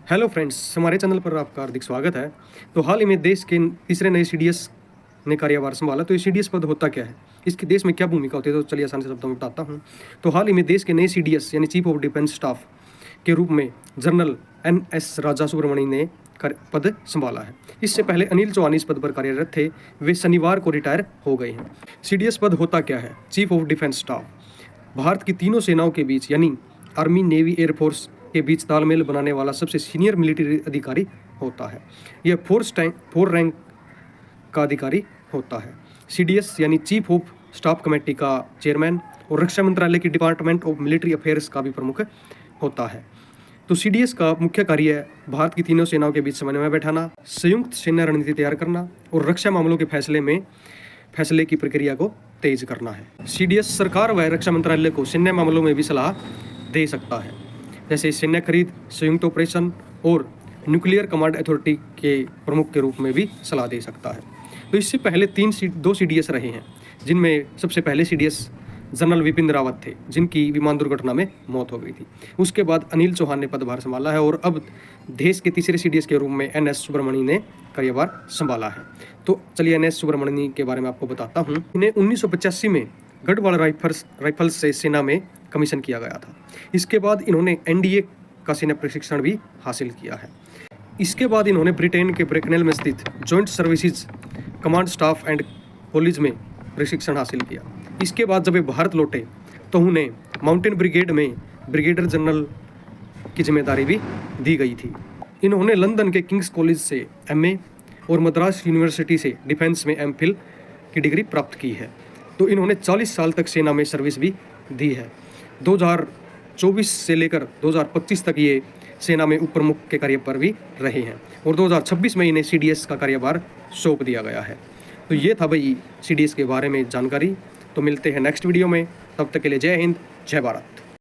Hello friends, हमारे channel पर आपका हार्दिक स्वागत है। तो हाल ही में देश के तीसरे नए सीडीएस ने कार्यभार संभाला। तो ये सीडीएस पद होता क्या है, इसकी देश में क्या भूमिका होती है, तो चलिए आसान से शब्दों में बताता हूँ। तो हाल ही में देश के नए सीडीएस यानी चीफ ऑफ डिफेंस स्टाफ के रूप में जनरल NS राजा सुब्रमण्यम ने पद संभाला है। इससे पहले अनिल चौहान इस पद पर कार्यरत थे, वे शनिवार को रिटायर हो गए हैं। सीडीएस पद होता क्या है? Chief of defence staff Bharat की तीनों सेनाओं के बीच यानी आर्मी, नेवी, एयरफोर्स के बीच तालमेल बनाने वाला सबसे सीनियर मिलिट्री अधिकारी होता है। यह फोर रैंक का अधिकारी होता है। सीडीएस यानी चीफ ऑफ स्टाफ कमेटी का चेयरमैन और रक्षा मंत्रालय की डिपार्टमेंट ऑफ मिलिट्री अफेयर्स का भी प्रमुख होता है। तो सीडीएस का मुख्य कार्य भारत की तीनों सेनाओं के बीच समन्वय बैठाना, संयुक्त सैन्य रणनीति तैयार करना और रक्षा मामलों के फैसले की प्रक्रिया को तेज करना है। सीडीएस सरकार व रक्षा मंत्रालय को सैन्य मामलों में भी सलाह दे सकता है, जैसे सैन्य खरीद, संयुक्त ऑपरेशन और न्यूक्लियर कमांड अथॉरिटी के प्रमुख के रूप में भी सलाह दे सकता है। तो इससे पहले दो सीडीएस रहे हैं, जिनमें सबसे पहले सीडीएस जनरल विपिन रावत थे, जिनकी विमान दुर्घटना में मौत हो गई थी। उसके बाद अनिल चौहान ने पदभार संभाला है और अब देश के तीसरे सीडीएस के रूप में NS सुब्रमण्यम ने कार्यभार संभाला है। तो चलिए NS सुब्रमण्यम के बारे में आपको बताता हूँ। इन्हें 1985 में गढ़वाल राइफल्स से सेना में कमीशन किया गया था। इसके बाद इन्होंने NDA का सेना प्रशिक्षण भी हासिल किया है। इसके बाद इन्होंने ब्रिटेन के ब्रेकनेल में स्थित joint services command staff and college में प्रशिक्षण हासिल किया। इसके बाद जब वे भारत लौटे तो उन्हें माउंटेन ब्रिगेड में ब्रिगेडियर जनरल की जिम्मेदारी भी दी गई थी। इन्होंने लंदन के किंग्स कॉलेज से MA और मद्रास यूनिवर्सिटी से डिफेंस में MPhil की डिग्री प्राप्त की है। तो इन्होंने 40 साल तक सेना में सर्विस भी दी है। 2024 से लेकर 2025 तक ये सेना में उप प्रमुख के कार्य पर भी रहे हैं और 2026 में इन्हें CDS का कार्यभार सौंप दिया गया है। तो ये था भाई CDS के बारे में जानकारी। तो मिलते हैं नेक्स्ट वीडियो में, तब तक के लिए जय हिंद, जय भारत।